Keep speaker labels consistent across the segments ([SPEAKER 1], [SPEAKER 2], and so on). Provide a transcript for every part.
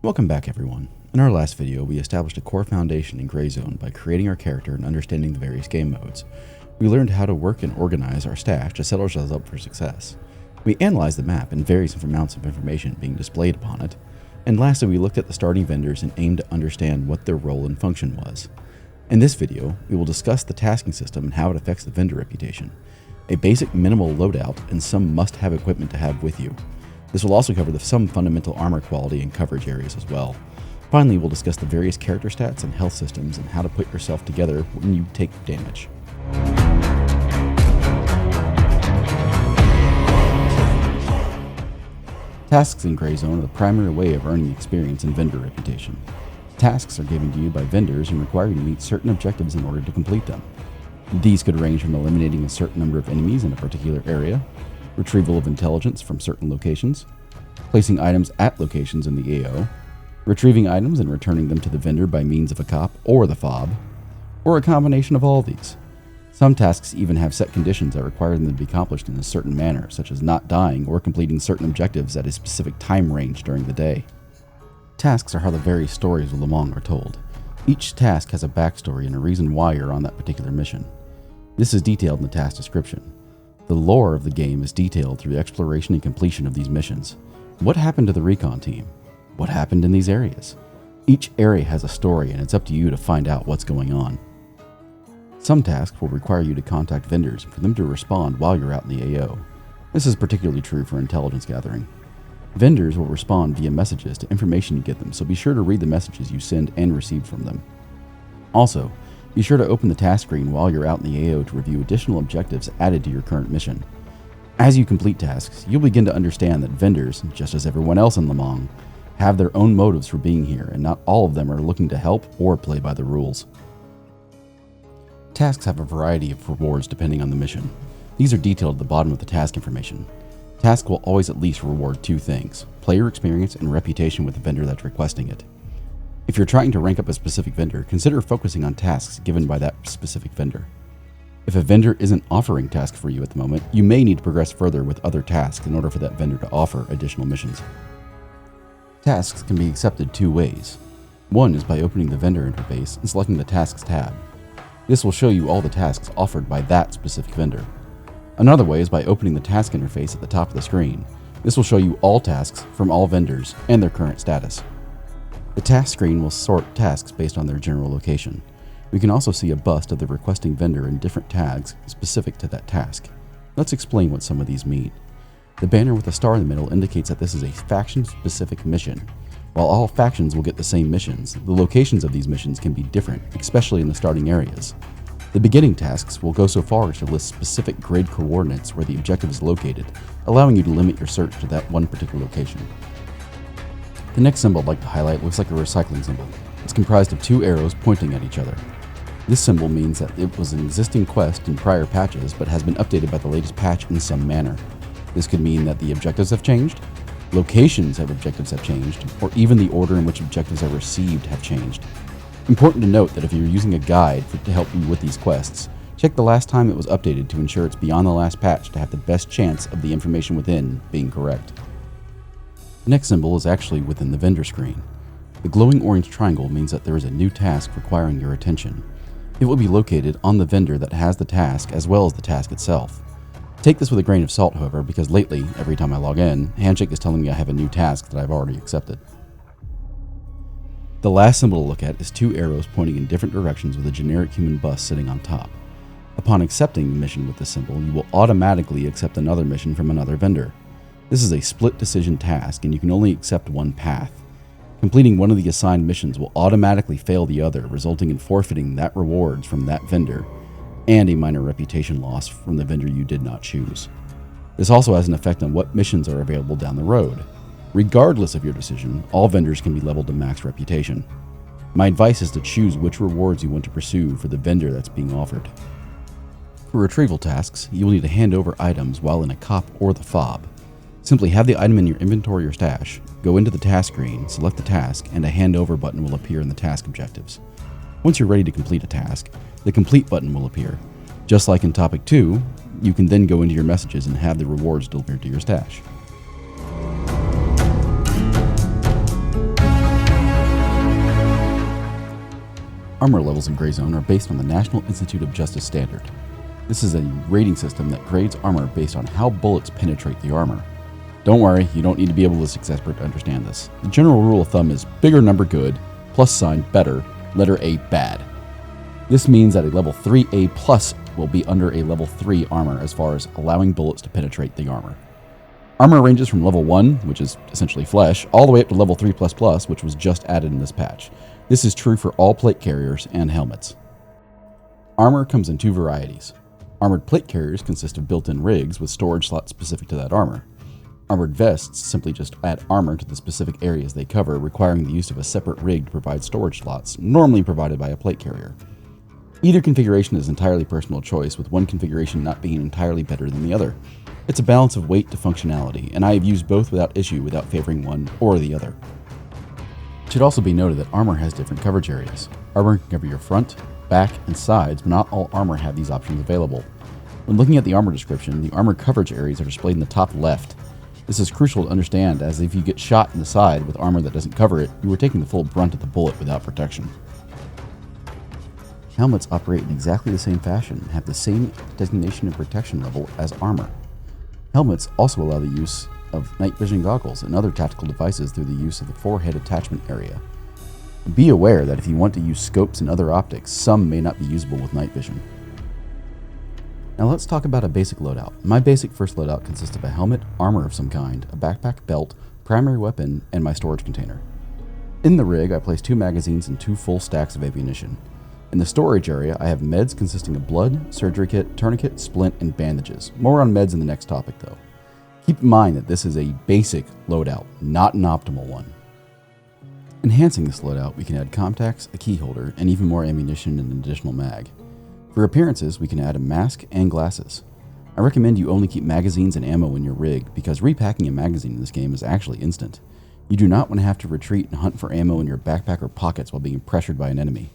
[SPEAKER 1] Welcome back, everyone. In our last video, we established a core foundation in Gray Zone by creating our character and understanding the various game modes. We learned how to work and organize our stash to set ourselves up for success. We analyzed the map and various amounts of information being displayed upon it. And lastly, we looked at the starting vendors and aimed to understand what their role and function was. In this video, we will discuss the tasking system and how it affects the vendor reputation, a basic minimal loadout, and some must-have equipment to have with you. This will also cover some fundamental armor quality and coverage areas as well. Finally, we'll discuss the various character stats and health systems and how to put yourself together when you take damage. Tasks in Gray Zone are the primary way of earning experience and vendor reputation. Tasks are given to you by vendors and require you to meet certain objectives in order to complete them. These could range from eliminating a certain number of enemies in a particular area, retrieval of intelligence from certain locations, placing items at locations in the AO, retrieving items and returning them to the vendor by means of a cop or the fob, or a combination of all of these. Some tasks even have set conditions that require them to be accomplished in a certain manner, such as not dying or completing certain objectives at a specific time range during the day. Tasks are how the various stories of Lamang are told. Each task has a backstory and a reason why you're on that particular mission. This is detailed in the task description. The lore of the game is detailed through exploration and completion of these missions. What happened to the recon team? What happened in these areas? Each area has a story, and it's up to you to find out what's going on. Some tasks will require you to contact vendors for them to respond while you're out in the AO. This is particularly true for intelligence gathering. Vendors will respond via messages to information you get them, so be sure to read the messages you send and receive from them. Also, be sure to open the task screen while you're out in the AO to review additional objectives added to your current mission. As you complete tasks, you'll begin to understand that vendors, just as everyone else in Lamang, have their own motives for being here, and not all of them are looking to help or play by the rules. Tasks have a variety of rewards depending on the mission. These are detailed at the bottom of the task information. Task will always at least reward two things: player experience and reputation with the vendor that's requesting it. If you're trying to rank up a specific vendor, consider focusing on tasks given by that specific vendor. If a vendor isn't offering tasks for you at the moment, you may need to progress further with other tasks in order for that vendor to offer additional missions. Tasks can be accepted two ways. One is by opening the vendor interface and selecting the Tasks tab. This will show you all the tasks offered by that specific vendor. Another way is by opening the task interface at the top of the screen. This will show you all tasks from all vendors and their current status. The task screen will sort tasks based on their general location. We can also see a bust of the requesting vendor and different tags specific to that task. Let's explain what some of these mean. The banner with a star in the middle indicates that this is a faction-specific mission. While all factions will get the same missions, the locations of these missions can be different, especially in the starting areas. The beginning tasks will go so far as to list specific grid coordinates where the objective is located, allowing you to limit your search to that one particular location. The next symbol I'd like to highlight looks like a recycling symbol. It's comprised of two arrows pointing at each other. This symbol means that it was an existing quest in prior patches but has been updated by the latest patch in some manner. This could mean that the objectives have changed, locations of objectives have changed, or even the order in which objectives are received have changed. Important to note that if you're using a guide to help you with these quests, check the last time it was updated to ensure it's beyond the last patch to have the best chance of the information within being correct. The next symbol is actually within the vendor screen. The glowing orange triangle means that there is a new task requiring your attention. It will be located on the vendor that has the task as well as the task itself. Take this with a grain of salt, however, because lately, every time I log in, Handshake is telling me I have a new task that I've already accepted. The last symbol to look at is two arrows pointing in different directions with a generic human bust sitting on top. Upon accepting the mission with this symbol, you will automatically accept another mission from another vendor. This is a split decision task, and you can only accept one path. Completing one of the assigned missions will automatically fail the other, resulting in forfeiting that rewards from that vendor, and a minor reputation loss from the vendor you did not choose. This also has an effect on what missions are available down the road. Regardless of your decision, all vendors can be leveled to max reputation. My advice is to choose which rewards you want to pursue for the vendor that's being offered. For retrieval tasks, you will need to hand over items while in a cop or the fob. Simply have the item in your inventory or stash, go into the task screen, select the task, and a handover button will appear in the task objectives. Once you're ready to complete a task, the complete button will appear. Just like in topic 2, you can then go into your messages and have the rewards delivered to your stash. Armor levels in Gray Zone are based on the National Institute of Justice standard. This is a rating system that grades armor based on how bullets penetrate the armor. Don't worry, you don't need to be a ballistics expert to understand this. The general rule of thumb is bigger number good, plus sign better, letter A bad. This means that a level 3A plus will be under a level 3 armor as far as allowing bullets to penetrate the armor. Armor ranges from level 1, which is essentially flesh, all the way up to level 3++, which was just added in this patch. This is true for all plate carriers and helmets. Armor comes in two varieties. Armored plate carriers consist of built-in rigs with storage slots specific to that armor. Armored vests simply just add armor to the specific areas they cover, requiring the use of a separate rig to provide storage slots, normally provided by a plate carrier. Either configuration is entirely personal choice, with one configuration not being entirely better than the other. It's a balance of weight to functionality, and I have used both without issue without favoring one or the other. It should also be noted that armor has different coverage areas. Armor can cover your front, back, and sides, but not all armor have these options available. When looking at the armor description, the armor coverage areas are displayed in the top left. This is crucial to understand, as if you get shot in the side with armor that doesn't cover it, you are taking the full brunt of the bullet without protection. Helmets operate in exactly the same fashion and have the same designation and protection level as armor. Helmets also allow the use of night vision goggles and other tactical devices through the use of the forehead attachment area. Be aware that if you want to use scopes and other optics, some may not be usable with night vision. Now let's talk about a basic loadout. My basic first loadout consists of a helmet, armor of some kind, a backpack, belt, primary weapon, and my storage container. In the rig, I place 2 magazines and 2 full stacks of ammunition. In the storage area, I have meds consisting of blood, surgery kit, tourniquet, splint, and bandages. More on meds in the next topic though. Keep in mind that this is a basic loadout, not an optimal one. Enhancing this loadout, we can add contacts, a key holder, and even more ammunition and an additional mag. For appearances, we can add a mask and glasses. I recommend you only keep magazines and ammo in your rig, because repacking a magazine in this game is actually instant. You do not want to have to retreat and hunt for ammo in your backpack or pockets while being pressured by an enemy.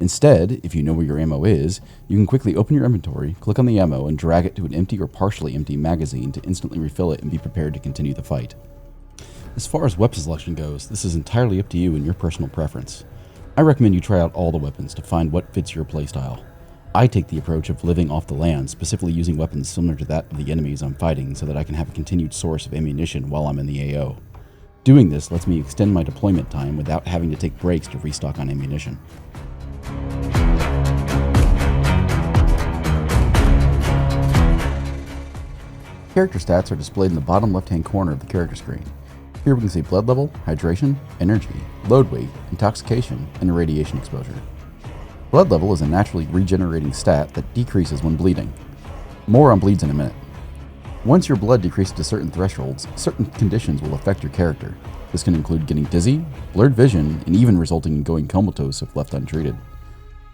[SPEAKER 1] Instead, if you know where your ammo is, you can quickly open your inventory, click on the ammo, and drag it to an empty or partially empty magazine to instantly refill it and be prepared to continue the fight. As far as weapon selection goes, this is entirely up to you and your personal preference. I recommend you try out all the weapons to find what fits your playstyle. I take the approach of living off the land, specifically using weapons similar to that of the enemies I'm fighting so that I can have a continued source of ammunition while I'm in the AO. Doing this lets me extend my deployment time without having to take breaks to restock on ammunition. Character stats are displayed in the bottom left-hand corner of the character screen. Here we can see blood level, hydration, energy, load weight, intoxication, and radiation exposure. Blood level is a naturally regenerating stat that decreases when bleeding. More on bleeds in a minute. Once your blood decreases to certain thresholds, certain conditions will affect your character. This can include getting dizzy, blurred vision, and even resulting in going comatose if left untreated.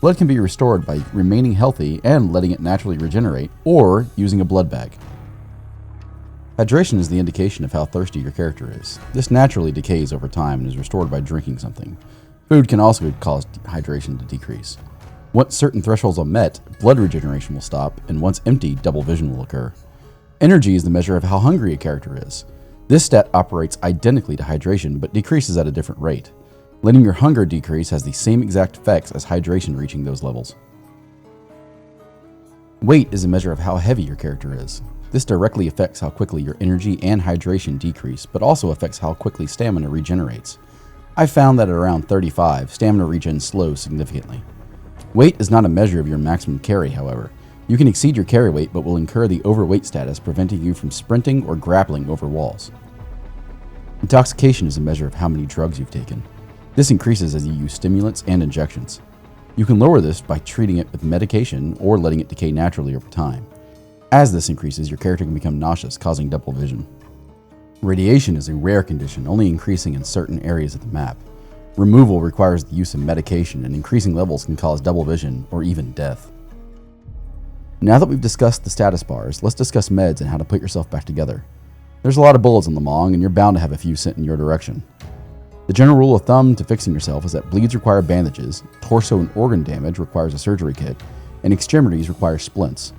[SPEAKER 1] Blood can be restored by remaining healthy and letting it naturally regenerate, or using a blood bag. Hydration is the indication of how thirsty your character is. This naturally decays over time and is restored by drinking something. Food can also cause hydration to decrease. Once certain thresholds are met, blood regeneration will stop, and once empty, double vision will occur. Energy is the measure of how hungry a character is. This stat operates identically to hydration, but decreases at a different rate. Letting your hunger decrease has the same exact effects as hydration reaching those levels. Weight is a measure of how heavy your character is. This directly affects how quickly your energy and hydration decrease, but also affects how quickly stamina regenerates. I found that at around 35, stamina regen slows significantly. Weight is not a measure of your maximum carry, however. You can exceed your carry weight, but will incur the overweight status, preventing you from sprinting or grappling over walls. Intoxication is a measure of how many drugs you've taken. This increases as you use stimulants and injections. You can lower this by treating it with medication or letting it decay naturally over time. As this increases, your character can become nauseous, causing double vision. Radiation is a rare condition, only increasing in certain areas of the map. Removal requires the use of medication, and increasing levels can cause double vision or even death. Now that we've discussed the status bars, let's discuss meds and how to put yourself back together. There's a lot of bullets in Lamang, and you're bound to have a few sent in your direction. The general rule of thumb to fixing yourself is that bleeds require bandages, torso and organ damage requires a surgery kit, and extremities require splints.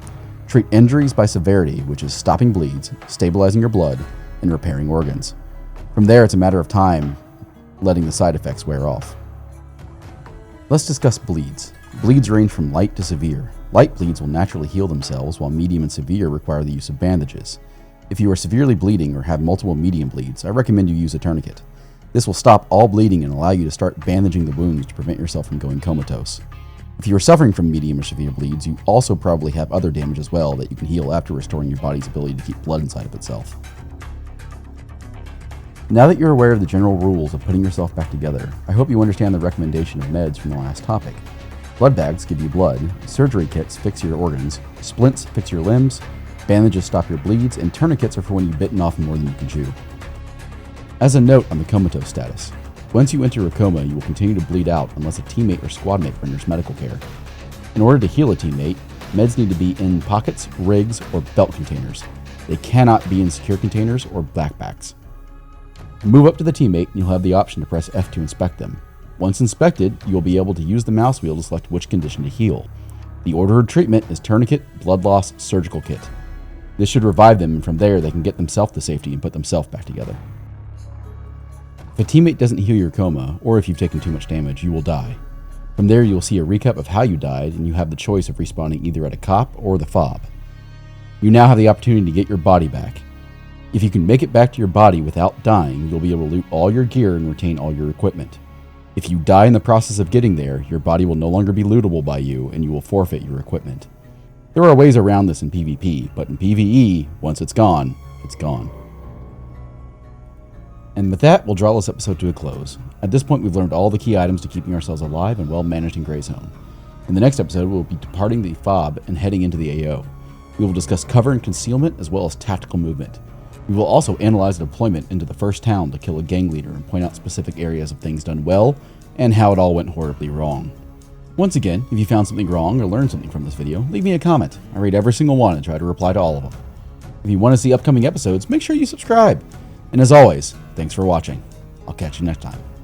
[SPEAKER 1] Treat injuries by severity, which is stopping bleeds, stabilizing your blood, and repairing organs. From there, it's a matter of time letting the side effects wear off. Let's discuss bleeds. Bleeds range from light to severe. Light bleeds will naturally heal themselves, while medium and severe require the use of bandages. If you are severely bleeding or have multiple medium bleeds, I recommend you use a tourniquet. This will stop all bleeding and allow you to start bandaging the wounds to prevent yourself from going comatose. If you are suffering from medium or severe bleeds, you also probably have other damage as well that you can heal after restoring your body's ability to keep blood inside of itself. Now that you're aware of the general rules of putting yourself back together, I hope you understand the recommendation of meds from the last topic. Blood bags give you blood, surgery kits fix your organs, splints fix your limbs, bandages stop your bleeds, and tourniquets are for when you've bitten off more than you can chew. As a note on the comatose status, once you enter a coma, you will continue to bleed out unless a teammate or squad mate renders medical care. In order to heal a teammate, meds need to be in pockets, rigs, or belt containers. They cannot be in secure containers or backpacks. Move up to the teammate and you'll have the option to press F to inspect them. Once inspected, you will be able to use the mouse wheel to select which condition to heal. The order of treatment is tourniquet, blood loss, surgical kit. This should revive them, and from there they can get themselves to safety and put themselves back together. If a teammate doesn't heal your coma, or if you've taken too much damage, you will die. From there you will see a recap of how you died, and you have the choice of respawning either at a cop or the fob. You now have the opportunity to get your body back. If you can make it back to your body without dying, you'll be able to loot all your gear and retain all your equipment. If you die in the process of getting there, your body will no longer be lootable by you, and you will forfeit your equipment. There are ways around this in PvP, but in PvE, once it's gone, it's gone. And with that, we'll draw this episode to a close. At this point, we've learned all the key items to keeping ourselves alive and well managed in Grey Zone. In the next episode, we'll be departing the FOB and heading into the AO. We will discuss cover and concealment as well as tactical movement. We will also analyze the deployment into the first town to kill a gang leader and point out specific areas of things done well and how it all went horribly wrong. Once again, if you found something wrong or learned something from this video, leave me a comment. I read every single one and try to reply to all of them. If you want to see upcoming episodes, make sure you subscribe. And as always, thanks for watching. I'll catch you next time.